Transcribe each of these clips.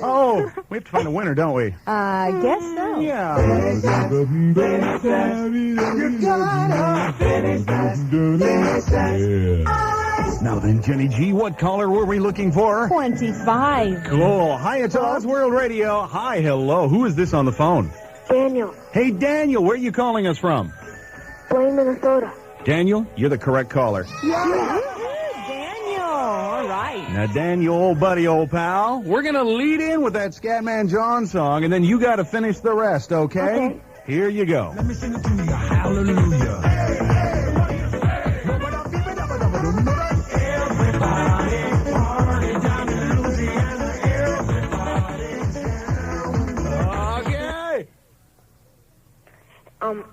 Oh, we have to find a winner, don't we? I guess so. Yeah. Now then, Jenny G, what caller were we looking for? 25. Cool. Hi, it's Oz World Radio. Hi, hello. Who is this on the phone? Daniel. Hey, Daniel, where are you calling us from? Blaine, Minnesota. Daniel, you're the correct caller. Daniel. All right. Now, Daniel, old buddy, old pal, we're going to lead in with that Scatman John song, and then you got to finish the rest, okay? Okay. Here you go. Let me sing it to you. Hallelujah. Okay.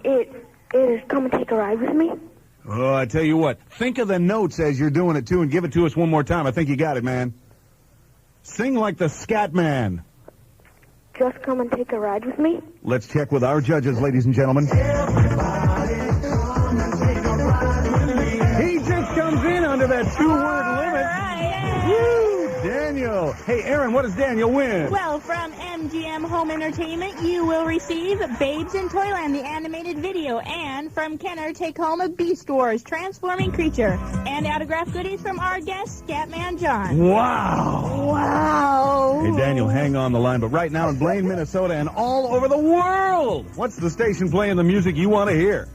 It is Come and Take a Ride with Me. Oh, I tell you what, think of the notes as you're doing it, too, and give it to us one more time. I think you got it, man. Sing like the Scatman. Just come and take a ride with me. Let's check with our judges, ladies and gentlemen. He just comes in under that two-word limit. Woo, Daniel. Hey, Erin, what does Daniel win? Well, from MGM Home Entertainment, you will receive Babes in Toyland, the animated video, and from Kenner, take home a Beast Wars transforming creature, and autograph goodies from our guest, Scatman John. Wow. Wow. Hey, Daniel, hang on the line. But right now in Blaine, Minnesota, and all over the world, what's the station playing the music you want to hear?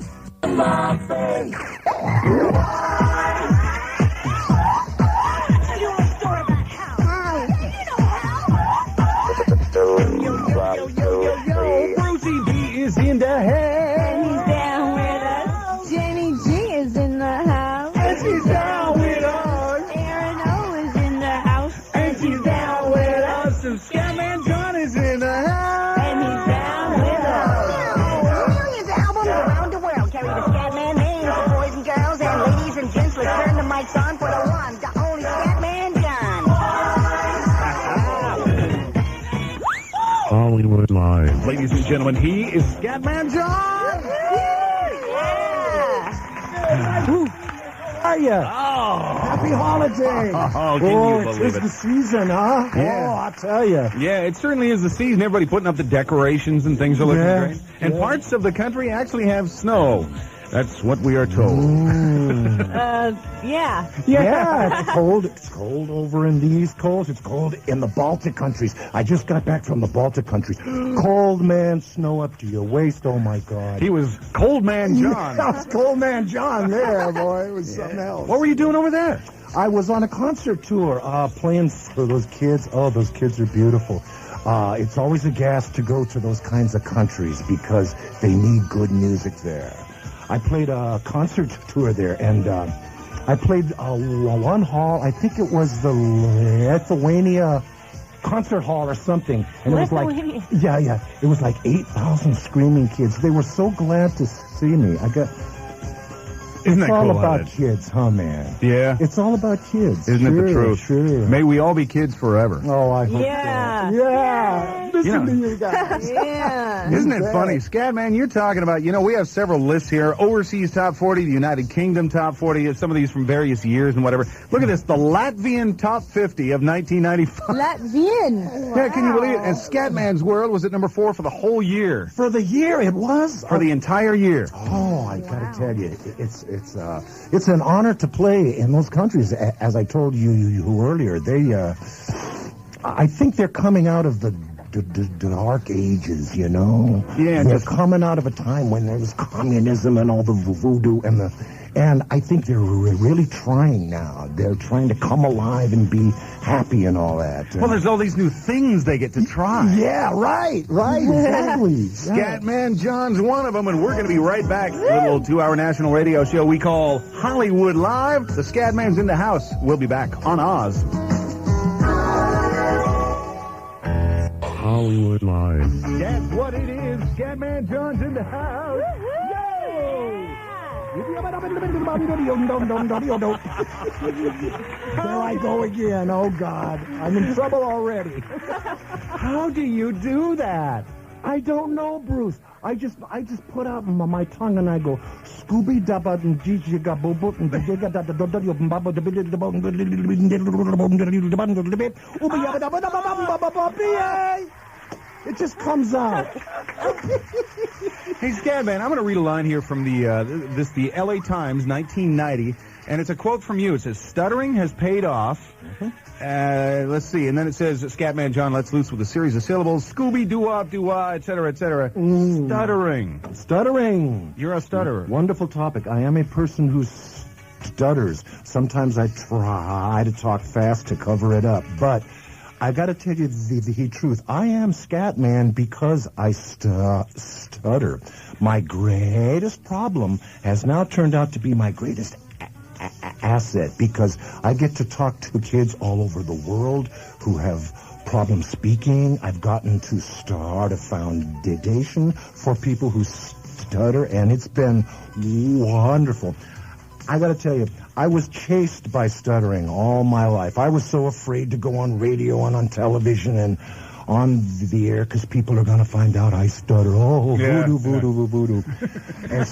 Brucey B is in the house. And he's down with us. Jenny G is in the house. And she's down with us. Erin O is in the house. And she's down with us. And Scatman John is in the house. And he's down with us. Millions of albums around the world carry the Scatman name. So boys and girls and ladies and gents, let's turn the mics on for the one, the only Scatman John. Hollywood Live. Ladies and gentlemen, he is Scatman John. Woo. How are you? Oh. Happy holidays. Oh, can you believe it's it? the season, huh? Yeah. Oh, I tell you. Yeah, it certainly is the season. Everybody putting up the decorations and things are looking Yeah. great. And parts of the country actually have snow. That's what we are told. Yeah. Yeah, it's cold. It's cold over in the East Coast. It's cold in the Baltic countries. I just got back from the Baltic countries. Cold, man, snow up to your waist. Oh, my God. He was Cold Man John. That was Cold Man John there, boy. It was something else. What were you doing over there? I was on a concert tour playing for those kids. Oh, those kids are beautiful. It's always a gas to go to those kinds of countries because they need good music there. I played a concert tour there, and I played one hall. I think it was the Lithuania concert hall or something. And it was like, yeah. It was like 8,000 screaming kids. They were so glad to see me. Isn't that It's all cool, about Ed? kids, huh, man? Yeah. It's all about kids. Isn't it the Sure, truth? Sure. May we all be kids forever. Oh, I hope Yeah. so. Yeah. Listen to you guys. Yeah. Isn't it funny? Scatman, you're talking about, we have several lists here. Overseas top 40, the United Kingdom top 40, some of these from various years and whatever. Look at this, the Latvian top 50 of 1995. Latvian. Yeah, can you believe it? And Scatman's World was at number 4 for the whole year. For the year, it was? For the entire year. Oh, I gotta tell you, it's an honor to play in those countries. As I told you earlier, I think they're coming out of the dark ages, Yeah, they're coming out of a time when there was communism and all the voodoo and I think they're really trying now. They're trying to come alive and be happy and all that. Well, there's all these new things they get to try. Yeah, right, exactly. Scatman John's one of them, and we're going to be right back. A little 2-hour national radio show we call Hollywood Live. The Scatman's in the house. We'll be back on Oz. Hollywood Live. That's what it is. Scatman John's in the house. There I go again. Oh, God. I'm in trouble already. How do you do that? I don't know, Bruce. I just put out my tongue and I go Scooby Dabba and Gigi Gabobo and it just comes out. Hey, Scatman, I'm going to read a line here from the LA Times, 1990, and it's a quote from you. It says, "Stuttering has paid off." Let's see, and then it says, "Scatman John lets loose with a series of syllables, Scooby Doo-wop, doo-wah, etc., etc." Stuttering. You're a stutterer. Wonderful topic. I am a person who stutters. Sometimes I try to talk fast to cover it up, but I got to tell you the truth. I am Scatman because I stutter. My greatest problem has now turned out to be my greatest asset because I get to talk to kids all over the world who have problems speaking. I've gotten to start a foundation for people who stutter, and it's been wonderful. I got to tell you, I was chased by stuttering all my life. I was so afraid to go on radio and on television and on the air because people are going to find out I stutter. Oh, voodoo. As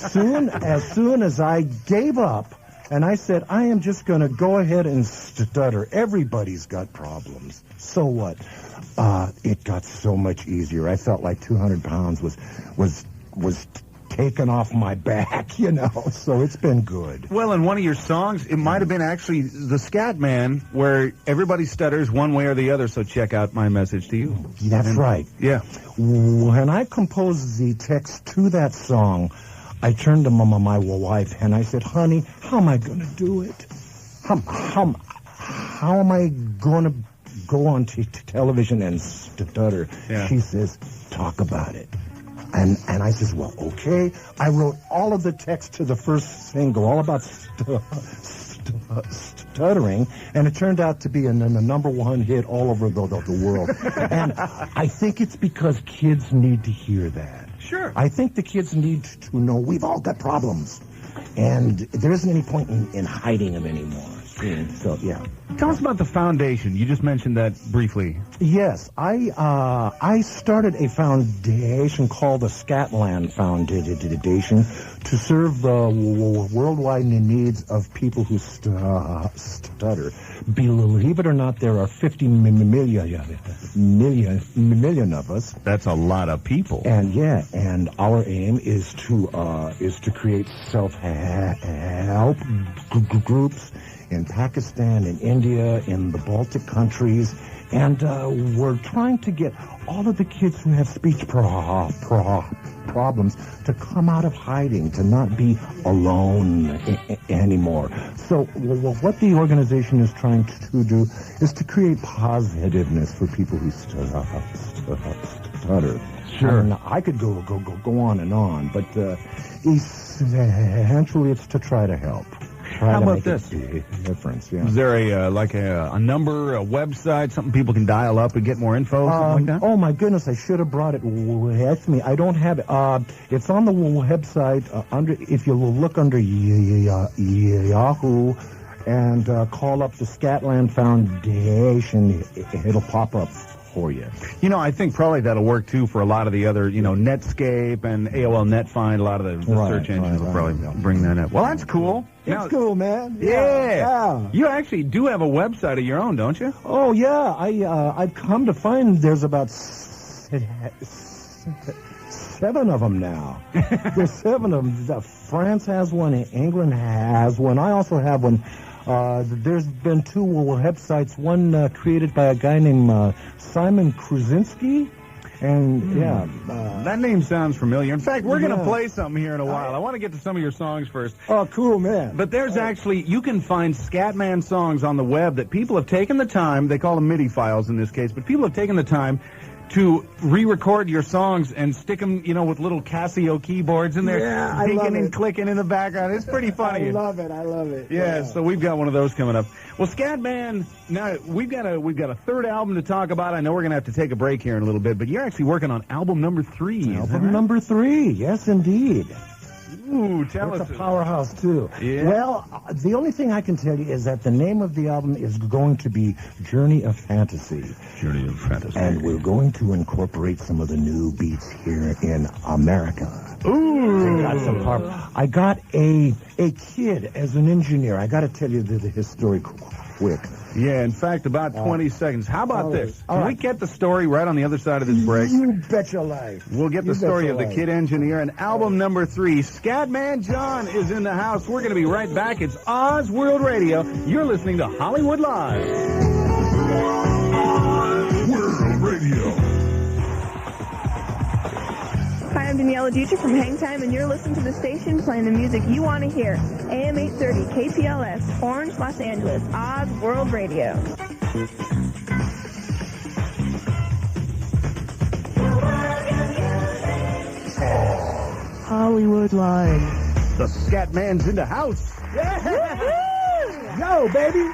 soon as I gave up and I said, I am just going to go ahead and stutter. Everybody's got problems. So what? It got so much easier. I felt like 200 pounds was taken off my back, you know, so it's been good. Well, in one of your songs, it might have been actually the Scatman, where everybody stutters one way or the other, so check out my message to you. That's right. Yeah. When I composed the text to that song, I turned to my wife and I said, honey, how am I going to do it? How am I going to go on television and stutter? Yeah. She says, talk about it. And I says, well, okay. I wrote all of the text to the first single, all about stuttering, and it turned out to be a number one hit all over the world. And I think it's because kids need to hear that. Sure. I think the kids need to know we've all got problems, and there isn't any point in hiding them anymore. So, yeah. Tell us about the foundation. You just mentioned that briefly. Yes, I started a foundation called the Scatland Foundation to serve the worldwide needs of people who stutter. Believe it or not, there are 50 million of us. That's a lot of people. And our aim is to create self-help groups in Pakistan, in India, in the Baltic countries, and we're trying to get all of the kids who have speech problems to come out of hiding, to not be alone anymore. So what the organization is trying to do is to create positiveness for people who stutter. Sure. And I could go on and on, but essentially it's to try to help. How about this? Difference, yeah. Is there a number, a website, something people can dial up and get more info, something like that? Oh, my goodness, I should have brought it with me. I don't have it. It's on the website. If you look under Yahoo and call up the Scatland Foundation, it'll pop up for you. You know, I think probably that'll work, too, for a lot of the other, Netscape and AOL NetFind. A lot of the search engines will probably bring that up. Well, that's cool. It's cool, man. Yeah. You actually do have a website of your own, don't you? Oh, yeah. I've come to find there's about 7 of them now. There's 7 of them. France has one. England has one. I also have one. There's been 2 websites. One created by a guy named Simon Kruzinski. And, that name sounds familiar. In fact, we're going to play something here in a while. I want to get to some of your songs first. Oh, cool, man. But there's actually, you can find Scatman songs on the web that people have taken the time, they call them MIDI files in this case, but people have taken the time to re-record your songs and stick them, with little Casio keyboards in there, dinking and clicking in the background. It's pretty funny. I love it. Yeah, so we've got one of those coming up. Well, Scatman, now we've got a third album to talk about. I know we're going to have to take a break here in a little bit, but you're actually working on album number 3. Album number 3, yes, indeed. Ooh, tell us. It's a powerhouse, too. Yeah. Well, the only thing I can tell you is that the name of the album is going to be Journey of Fantasy. Journey of Fantasy. And we're going to incorporate some of the new beats here in America. Ooh. I got a kid as an engineer. I got to tell you his story quick. Yeah, in fact, about 20 seconds. How about this? Can we right. get the story right on the other side of this break? You bet your life. We'll get the story of the kid engineer. And album number 3, Scatman John is in the house. We're going to be right back. It's Oz World Radio. You're listening to Hollywood Live. World Radio. Hi, I'm Daniela Dietrich from Hang Time, and you're listening to the station playing the music you want to hear. AM 830, KPLS, Orange, Los Angeles, Oz World Radio. Hollywood Live. The Scatman's in the house. Yo, baby.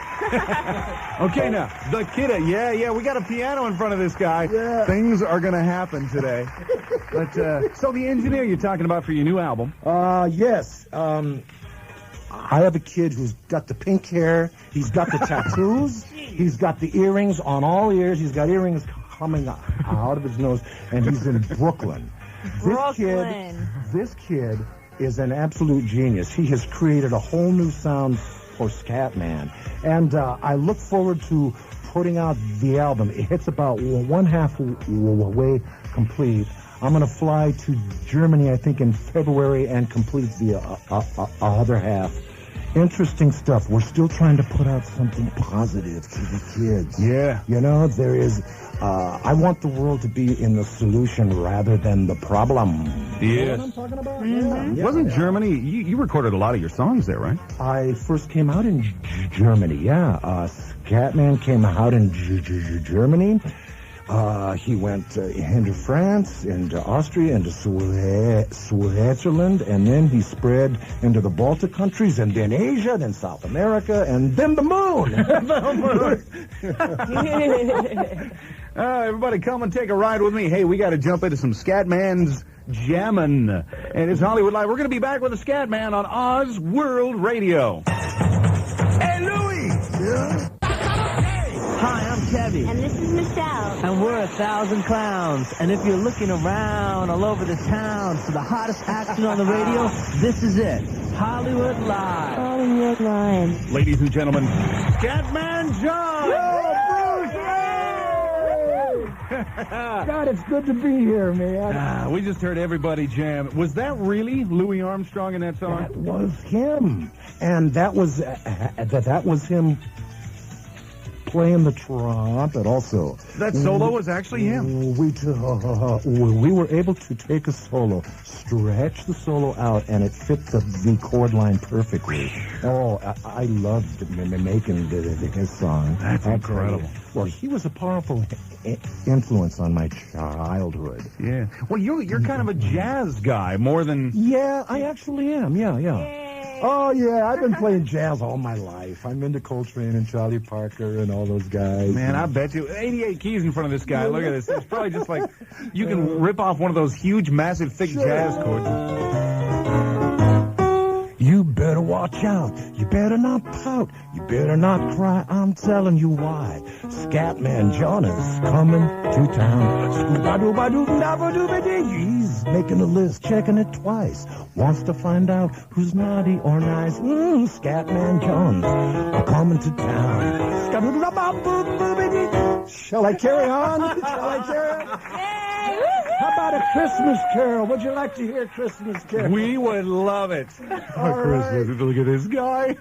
Okay, now, the kid, yeah, we got a piano in front of this guy. Yeah. Things are going to happen today. But, so the engineer you're talking about for your new album. Yes. I have a kid who's got the pink hair. He's got the tattoos. He's got the earrings on all ears. He's got earrings coming out of his nose. And he's in Brooklyn. This kid is an absolute genius. He has created a whole new sound for Scatman. And I look forward to putting out the album. It's about one half way complete. I'm going to fly to Germany, I think, in February and complete the other half. Interesting stuff. We're still trying to put out something positive to the kids. Yeah. You know, there is... I want the world to be in the solution rather than the problem. Yes. You know what I'm talking about? Mm-hmm. Wasn't Germany... You recorded a lot of your songs there, right? I first came out in Germany, yeah. Scatman came out in Germany. He went into France, into Austria, into Switzerland, and then he spread into the Baltic countries, and then Asia, then South America, and then the moon. Everybody come and take a ride with me. Hey, we got to jump into some Scatman's Jammin'. And it's Hollywood Live. We're going to be back with the Scatman on Oz World Radio. Hey, Louie! Yeah? Hi, I'm Kevy. And this is Michelle. And we're 1,000 Clowns. And if you're looking around all over the town for the hottest action on the radio, this is it. Hollywood Live. Hollywood Live. Ladies and gentlemen, Scatman John! God, it's good to be here, man. We just heard everybody jam. Was that really Louis Armstrong in that song? That was him. And that was him playing the trumpet also. That solo was actually him. We were able to take a solo, stretch the solo out, and it fit the chord line perfectly. Oh, I loved making his song. That's incredible. Well, he was a powerful influence on my childhood. Yeah. Well, you're kind of a jazz guy more than... Yeah, I actually am. Yeah. Oh, yeah, I've been playing jazz all my life. I'm into Coltrane and Charlie Parker and all those guys. Man, I bet you. 88 keys in front of this guy. Look at this. It's probably just like you can rip off one of those huge, massive, thick jazz chords. You better watch out. You better not pout. You better not cry. I'm telling you why. Scatman John is coming to town. He's making a list, checking it twice. Wants to find out who's naughty or nice. Scatman John's coming to town. Shall I carry on? How about a Christmas carol? Would you like to hear a Christmas carol? We would love it. Christmas. Look at this guy.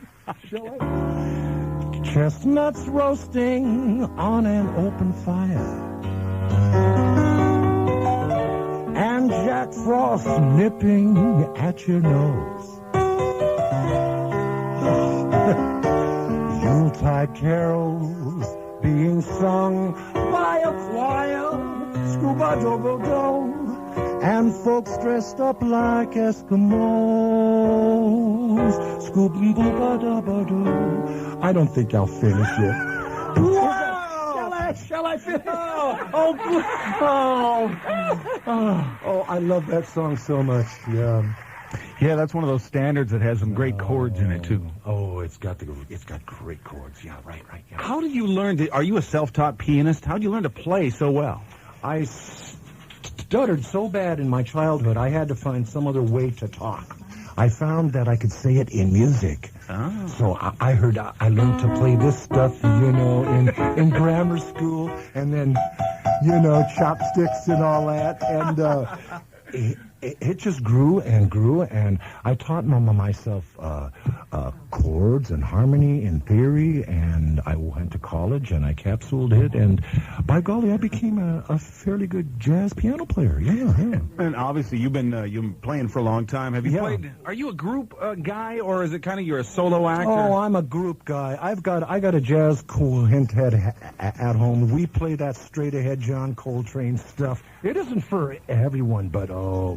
Chestnuts roasting on an open fire. And Jack Frost nipping at your nose. Yuletide carols being sung by a choir. Scuba-dubba-doo. And folks dressed up like Eskimos. Scoop-doo-ba-dubba-doo. I don't think I'll finish it. Shall I finish? Oh, I love that song so much. Yeah. Yeah, that's one of those standards that has some great chords in it, too. Oh, it's got great chords. Yeah, right. Yeah. How did you learn are you a self-taught pianist? How did you learn to play so well? I stuttered so bad in my childhood, I had to find some other way to talk. I found that I could say it in music. Oh. So I learned to play this stuff, in grammar school, and then, chopsticks and all that, and it just grew and grew, and I taught myself chords and harmony and theory, and I went to college and I capsuled it, and by golly, I became a fairly good jazz piano player. Yeah. And obviously, you've been playing for a long time. Have you played? Are you a group guy, or is it kind of you're a solo actor? Oh, I'm a group guy. I got a jazz quintet at home. We play that straight ahead John Coltrane stuff. It isn't for everyone, but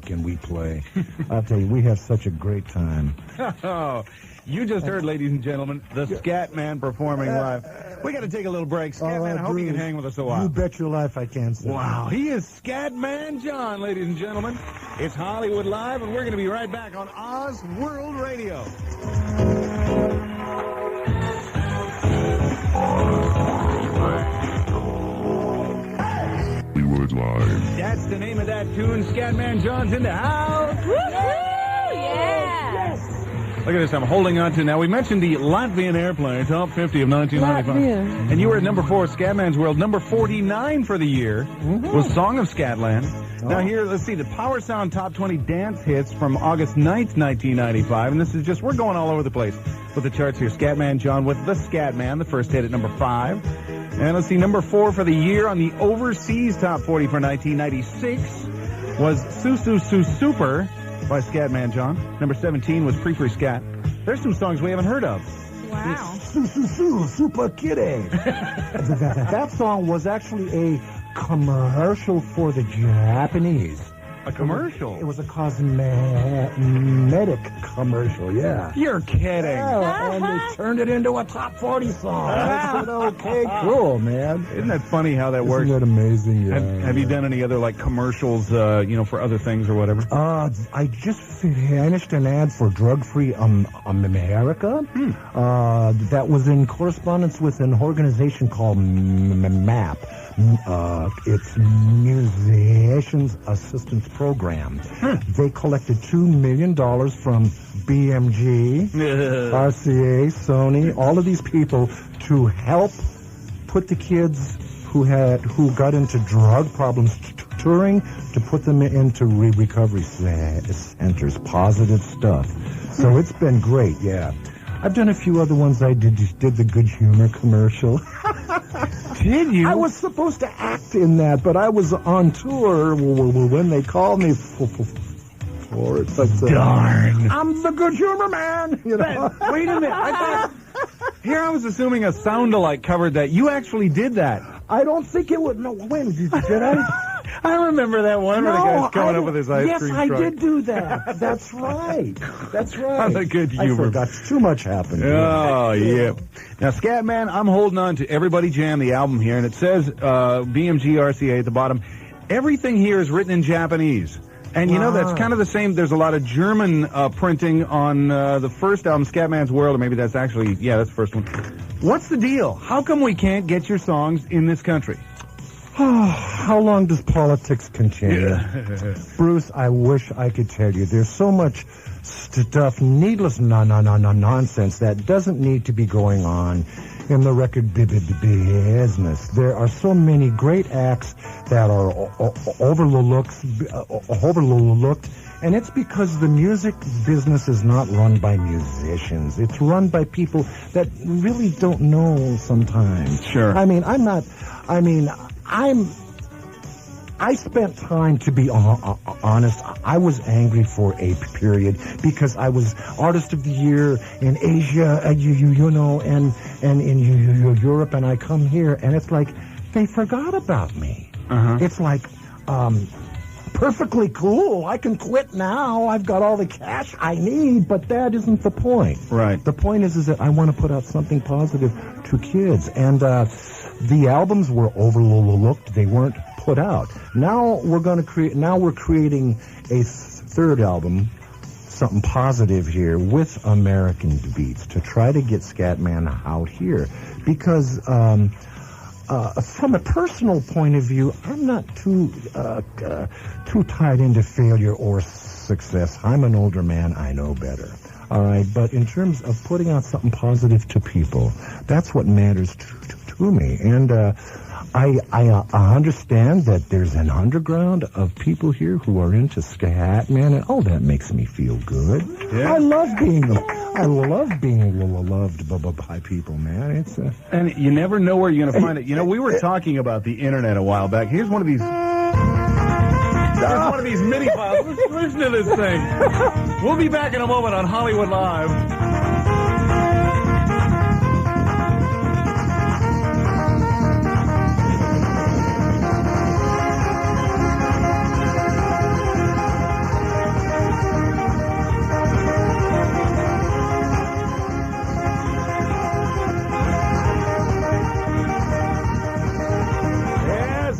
can we play? I'll tell you, we have such a great time. Oh, you just heard, ladies and gentlemen, the Scatman performing live. We got to take a little break. Scatman, I hope you can hang with us a while. You bet your life I can, sir. Wow, he is Scatman John, ladies and gentlemen. It's Hollywood Live, and we're going to be right back on Oz World Radio. Hollywood Live. That's the name of that tune. Scatman John's in the house. Woo-hoo! Yes! Look at this, I'm holding on to. Now, we mentioned the Latvian airplane, top 50 of 1995. And you were at number 4 at Scatman's World. Number 49 for the year was Song of Scatland. Now here, let's see, the Power Sound Top 20 Dance Hits from August 9th, 1995. And this is just, we're going all over the place with the charts here. Scatman John with The Scatman, the first hit at number 5. And let's see, number 4 for the year on the Overseas Top 40 for 1996 was Su Su Su Super by Scatman John. Number 17 was Free Free Scat. There's some songs we haven't heard of. Wow. Su Su Su Super Kitty. That song was actually a commercial for the Japanese. A commercial? It was a cosmetic commercial, yeah. You're kidding. Yeah, and they turned it into a top 40 song. I said, okay, cool, man. Isn't that funny how that works? Isn't that amazing? Yeah. Have you done any other, like, commercials, for other things or whatever? I just finished an ad for Drug Free America. That was in correspondence with an organization called MAP. It's Musicians Assistance Program. They collected $2 million from BMG, RCA, Sony, all of these people to help put the kids who got into drug problems touring, to put them into recovery centers. Positive stuff. So it's been great, yeah. I've done a few other ones. I did the Good Humor commercial. Did you? I was supposed to act in that, but I was on tour when they called me for it. But, darn. I'm the Good Humor man. Wait a minute. I was assuming a sound-alike covered that. You actually did that. I don't think it would. No, when did I? I remember that one where the guy's coming up with his ice cream truck. Yes, I did do that. That's right. That's right. On the Good Humor. I forgot. Too much happened. Oh, yeah. Now, Scatman, I'm holding on to Everybody Jam, the album here, and it says BMG RCA at the bottom. Everything here is written in Japanese. And, that's kind of the same. There's a lot of German printing on the first album, Scatman's World, or maybe that's actually, that's the first one. What's the deal? How come we can't get your songs in this country? How long does politics continue? Bruce, I wish I could tell you. There's so much stuff, needless nonsense that doesn't need to be going on in the record business. There are so many great acts that are overlooked, and it's because the music business is not run by musicians. It's run by people that really don't know sometimes. Sure. I spent time, to be honest, I was angry for a period because I was Artist of the Year in Asia, and in Europe, and I come here, and it's like they forgot about me. It's like, perfectly cool. I can quit now. I've got all the cash I need, but that isn't the point. Right. The point is that I want to put out something positive to kids, and the albums were overlooked. They weren't put out. Now we're creating a third album, something positive here with American beats to try to get Scatman out here. Because from a personal point of view, I'm not too tied into failure or success. I'm an older man. I know better. All right, but in terms of putting out something positive to people, that's what matters to me. And I understand that there's an underground of people here who are into Scatman, and that makes me feel good. Yeah. I love being loved by people, man. It's and you never know where you're going to find it. You know, we were talking about the internet a while back. Here's one of these. Here's one of these mini files. Listen to this thing. We'll be back in a moment on Hollywood Live.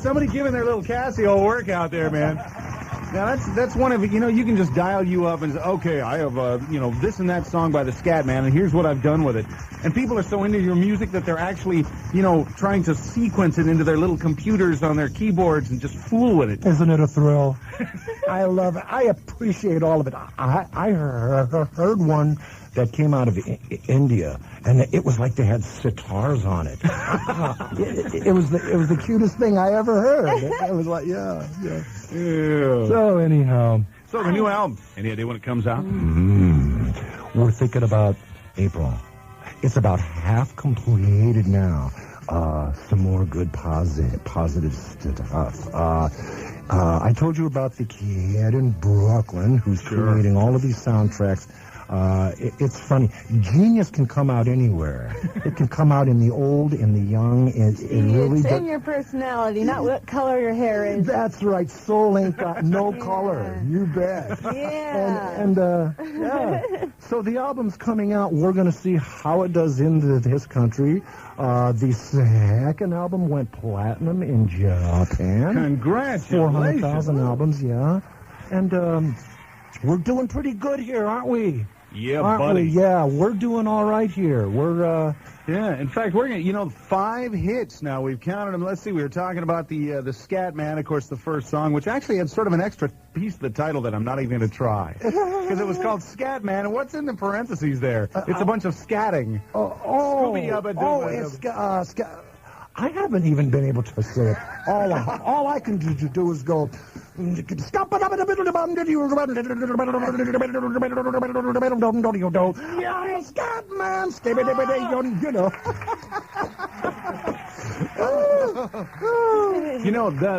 Somebody giving their little Casio workout there, man. Now, that's one of, you can just dial you up and say, okay, I have, this and that song by the Scatman, and here's what I've done with it. And people are so into your music that they're actually, trying to sequence it into their little computers on their keyboards and just fool with it. Isn't it a thrill? I love it. I appreciate all of it. I heard one that came out of India, and it was like they had sitars on it. It was the cutest thing I ever heard. It was like, yeah. So anyhow. So the new album, any idea when it comes out? We're thinking about April. It's about half completed now. Some more good positive stuff. I told you about the kid in Brooklyn who's creating all of these soundtracks. It's funny. Genius can come out anywhere. It can come out in the old, in the young. It really it's in your personality, not what color your hair is. That's right. Soul ain't got no color. You bet. Yeah. And yeah. So the album's coming out. We're going to see how it does in this country. The second album went platinum in Japan. Congratulations. 400,000 albums, yeah. And we're doing pretty good here, aren't we? Yeah, aren't buddy. We? Yeah, we're doing all right here. We're in fact, we're gonna 5 hits now. We've counted them. Let's see. We were talking about the Scatman, of course, the first song, which actually had sort of an extra piece of the title that I'm not even going to try because it was called Scatman. And what's in the parentheses there? It's a bunch of scatting. I haven't even been able to say it. All I can do is go. Yeah, Scatman,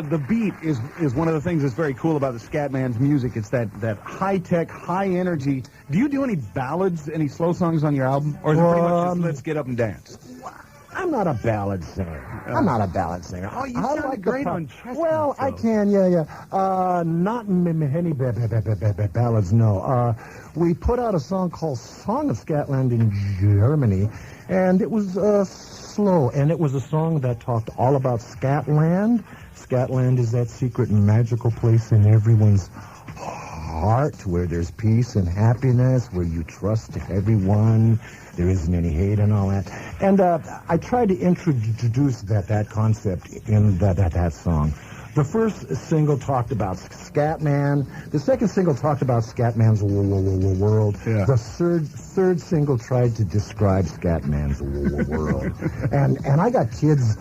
the beat is one of the things that's very cool about the Scatman's music. It's that high-tech, high-energy. Do you do any ballads, any slow songs on your album? Or is it pretty much just let's get up and dance? I'm not a ballad singer. Oh, you sound great on Chestnut. Well, I can, yeah. Not many ballads, no. We put out a song called Song of Scatland in Germany, and it was slow, and it was a song that talked all about Scatland. Scatland is that secret and magical place in everyone's heart where there's peace and happiness, where you trust everyone. There isn't any hate and all that. And I tried to introduce that concept in that song. The first single talked about Scatman. The second single talked about Scatman's world. Yeah. The third single tried to describe Scatman's world. And I got kids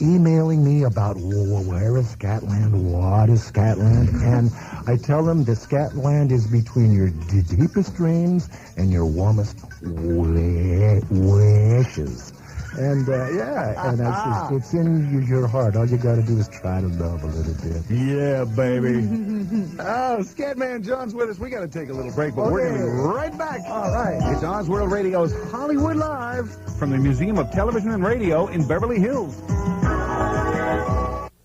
emailing me about where is Scatland, what is Scatland, and I tell them that Scatland is between your deepest dreams and your warmest wishes. And it's in your heart. All you got to do is try to love a little bit. Yeah, baby. Scatman John's with us. We got to take a little break, but we're going to be right back. All right. It's Osworld Radio's Hollywood Live from the Museum of Television and Radio in Beverly Hills.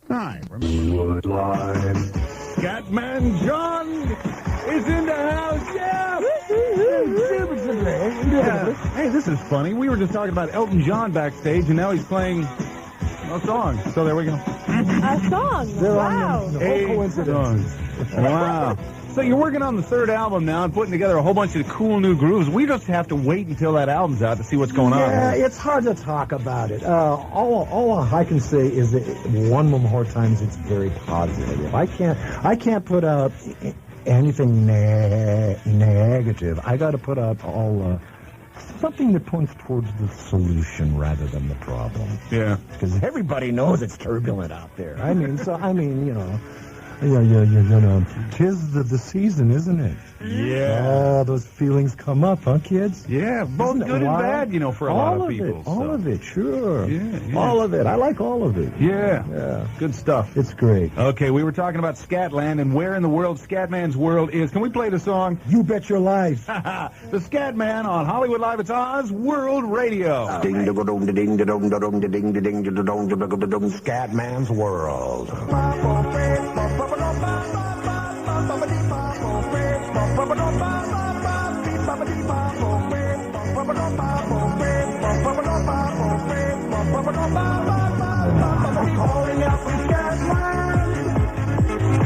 Hi, Hollywood Live. Scatman John is in the house. Yeah. Hey, this is funny. We were just talking about Elton John backstage, and now he's playing a song. So there we go. A song? Wow. Coincidence. Wow. So you're working on the third album now and putting together a whole bunch of cool new grooves. We just have to wait until that album's out to see what's going on. Yeah, it's hard to talk about it. All I can say is that one more times it's very positive. I can't put out anything negative. I got to put out all something that points towards the solution rather than the problem. Yeah. Because everybody knows it's turbulent out there. You know, 'tis the season, isn't it? Yeah. Oh, those feelings come up, huh, kids? Yeah, both good and bad, you know, for a lot of people. All of it, sure. Yeah. All of it. I like all of it. Yeah. Yeah. Good stuff. It's great. Okay, we were talking about Scatland and where in the world Scatman's world is. Can we play the song? You bet your life. The Scatman on Hollywood Live. It's Oz World Radio. Scatman's world.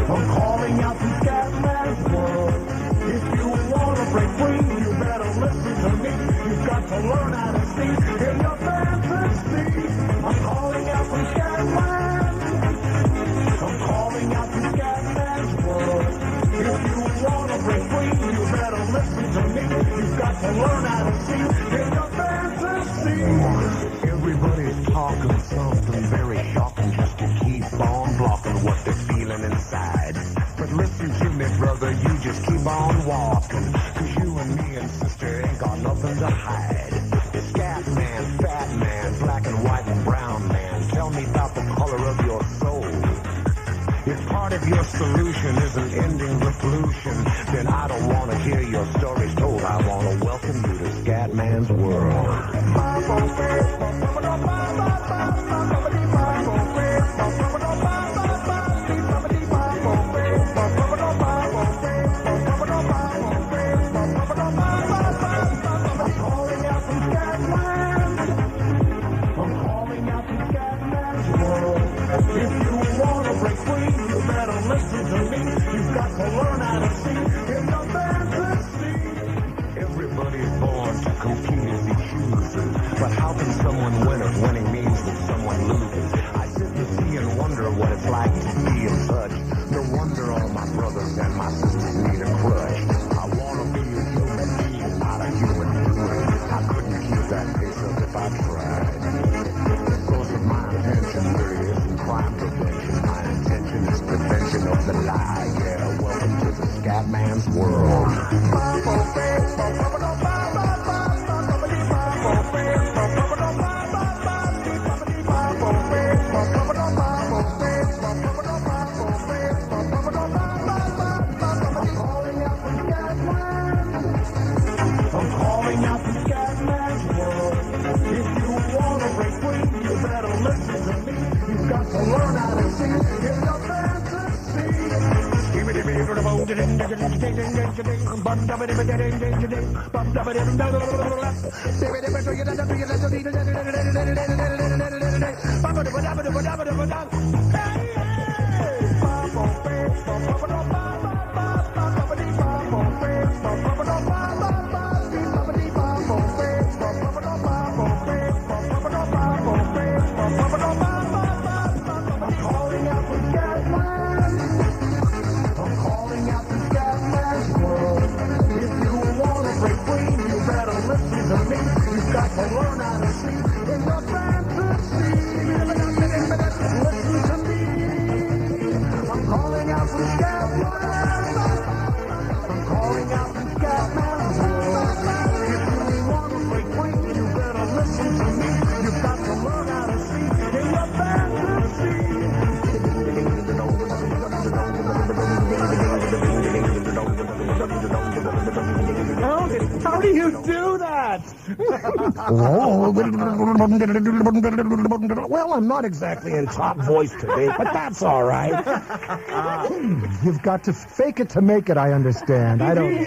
I'm calling out from Scatman's world. If you want to break free, you better listen to me. You've got to learn how to see in your fantasy. I'm calling out from Scatman. I'm calling out from Scatman's world. If you want to break free, you better listen to me. You've got to learn how to see in your fantasy. Everybody's talking something very shocking just to keep on blocking what they're feeling inside. But listen to me, brother, you just keep on walking. 'Cause you and me and sister ain't got nothing to hide. Scat man, fat man, black and white and brown man, tell me about the color of your soul. If part of your solution isn't ending the pollution, then I don't want to hear your stories told. I want to welcome you to Scatman's world. Listen to me, you've got to learn how to see in your fantasy. Everybody's born to compete as he chooses, but how can someone win if winning means that someone loses? I sit to see and wonder what it's like to be in touch. No wonder all my brothers and my sisters need a crutch. I want to be a human being, not a human doing. I couldn't keep that pace up if I tried. Because of my intention, there isn't crime prevention. My intention is prevention of the lie. Yeah, welcome to the Scatman's world. I'm calling out from Scatman's world. If you want to break free, you better listen to me. You've got to learn how to see in your fantasy. How do you do that? Well, I'm not exactly in top voice today, but that's all right. You've got to fake it to make it, I understand. I don't...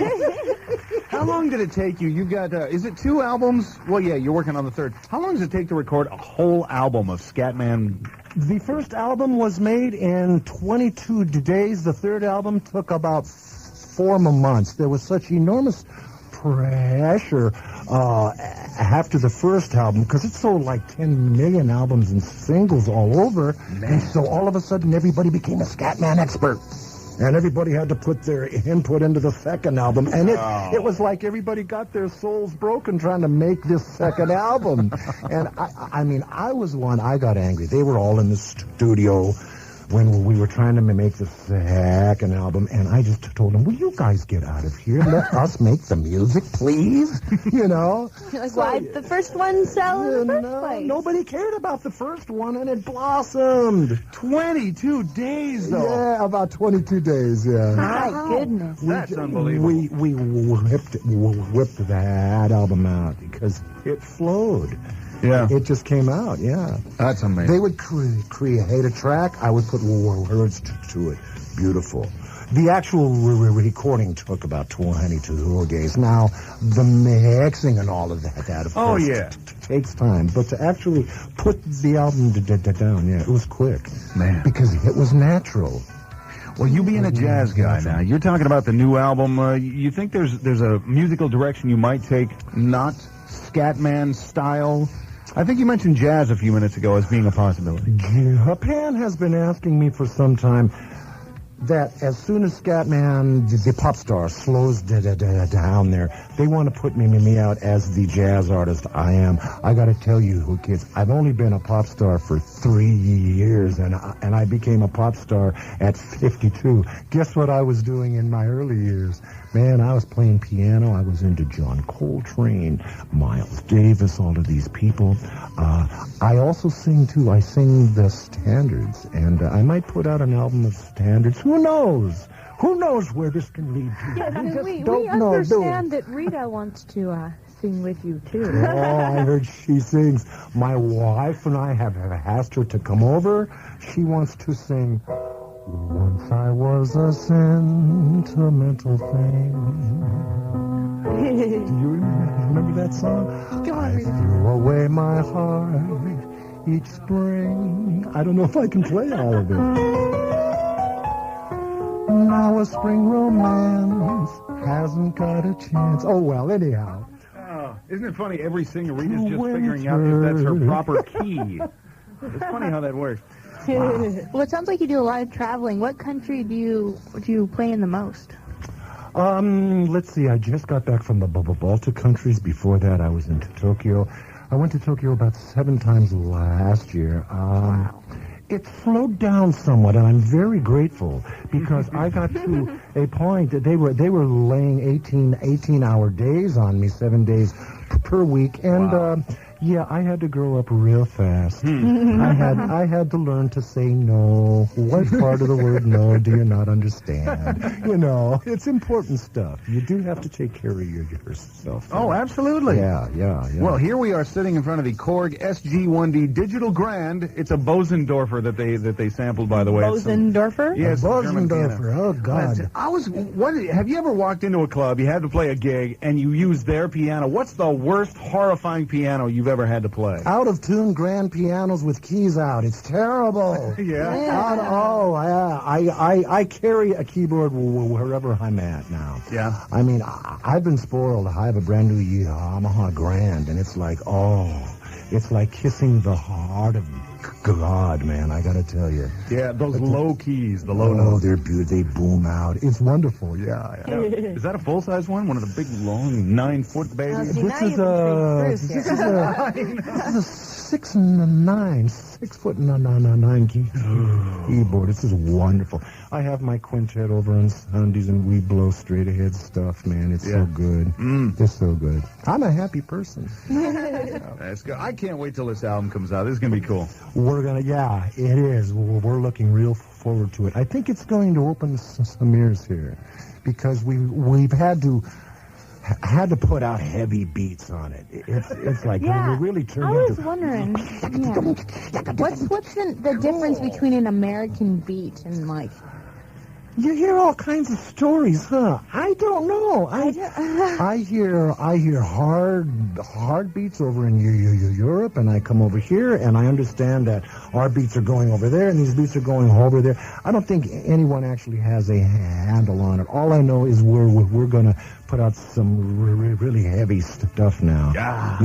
How long did it take you? You've got, is it 2 albums? Well, yeah, you're working on the third. How long does it take to record a whole album of Scatman? The first album was made in 22 days. The third album took about 4 months. There was such enormous pressure after the first album, because it sold like 10 million albums and singles all over. And so all of a sudden, everybody became a Scatman expert. And everybody had to put their input into the second album. And it was like everybody got their souls broken trying to make this second album. And I mean, I was one, I got angry. They were all in the studio when we were trying to make the second album, and I just told them, will you guys get out of here? Let us make the music, please? You know? Like, why did the first one sell in the first place? Nobody cared about the first one, and it blossomed. 22 days, though. Yeah, about 22 days, yeah. My goodness. That's unbelievable. We whipped that album out because it flowed. Yeah. It just came out, yeah. That's amazing. They would create a track. I would put words to it. Beautiful. The actual recording took about 22 days. Now, the mixing and all of that of course, takes time. But to actually put the album down, yeah, it was quick. Man. Because it was natural. Well, you being a jazz guy now, you're talking about the new album. You think there's a musical direction you might take, not Scatman style? I think you mentioned jazz a few minutes ago as being a possibility. Japan has been asking me for some time that as soon as Scatman, the pop star, slows down there, they want to put me out as the jazz artist I am. I got to tell you, kids, I've only been a pop star for 3 years, and I became a pop star at 52. Guess what I was doing in my early years? Man, I was playing piano. I was into John Coltrane, Miles Davis, all of these people. I also sing, too. I sing the standards, and I might put out an album of standards. Who knows? Who knows where this can lead to? Yeah, we know, understand that Rita wants to sing with you, too. Oh, I heard she sings. My wife and I have asked her to come over. She wants to sing... Once I was a sentimental thing. Do you remember that song? I threw away my heart each spring. I don't know if I can play all of it. Now a spring romance hasn't got a chance. Oh, well, anyhow. Isn't it funny? Every singer-Rita's just figuring out if that's her proper key. It's funny how that works. Wow. Well, it sounds like you do a lot of traveling. What country do you play in the most? Let's see. I just got back from the Baltic countries. Before that, I was into Tokyo. I went to Tokyo about 7 times last year. Wow. It slowed down somewhat, and I'm very grateful because I got to a point that they were laying 18-hour days on me, 7 days per week, and yeah, I had to grow up real fast. I had to learn to say no. What part of the word no do you not understand? You know, it's important stuff. You do have to take care of yourself. Oh, absolutely. Yeah. Well, here we are sitting in front of the Korg SG-1D Digital Grand. It's a Bosendorfer that they sampled, by the way. Bosendorfer? Yes, Bosendorfer. Oh, God. Have you ever walked into a club, you had to play a gig, and you used their piano? What's the worst horrifying piano you've ever had to play? Out of tune grand pianos with keys out. It's terrible. I carry a keyboard wherever I'm at now. Yeah. I mean, I've been spoiled. I have a brand new Yamaha Grand, and it's like, it's like kissing the heart of God, man, I gotta tell you. Yeah, those low keys, the low notes. They're beautiful. They boom out. It's wonderful, yeah. Is that a full-size one? One of the big, long, 9-foot babies? This is a 6'9" keyboard. This is wonderful. I have my quintet over on Sundays, and we blow straight-ahead stuff, man. It's so good. It's so good. I'm a happy person. That's good. I can't wait till this album comes out. This is going to be cool. Yeah, it is. We're looking real forward to it. I think it's going to open some ears here because we've had to put out heavy beats on it. It's like we really turned into... I was wondering, what's the difference between an American beat and like You hear all kinds of stories, huh? I don't know. I hear hard beats over in Europe, and I come over here, and I understand that our beats are going over there, and these beats are going over there. I don't think anyone actually has a handle on it. All I know is we're going to put out some really heavy stuff now. Yeah,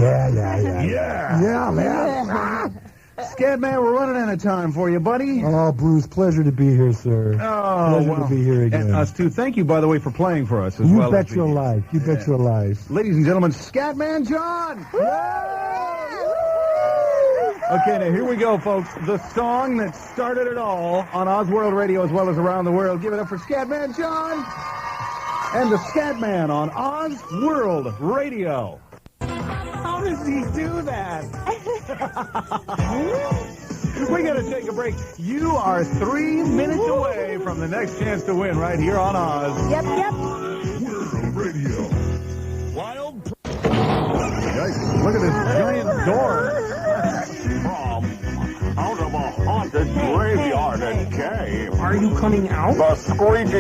man. Scatman, we're running out of time for you, buddy. Oh, Bruce, pleasure to be here, sir. Pleasure to be here again. And us too. Thank you, by the way, for playing for us as You well. bet your life. You bet your life. Ladies and gentlemen, Scatman John. Okay, now here we go, folks. The song that started it all on Oz World Radio as well as around the world. Give it up for Scatman John and the Scatman on Oz World Radio. How does he do that? We got to take a break. You are 3 minutes away from the next chance to win right here on Oz. Yep. World Radio. Wild. Yikes, look at this giant door. From out of a haunted graveyard and cave. Are you coming out? The screeching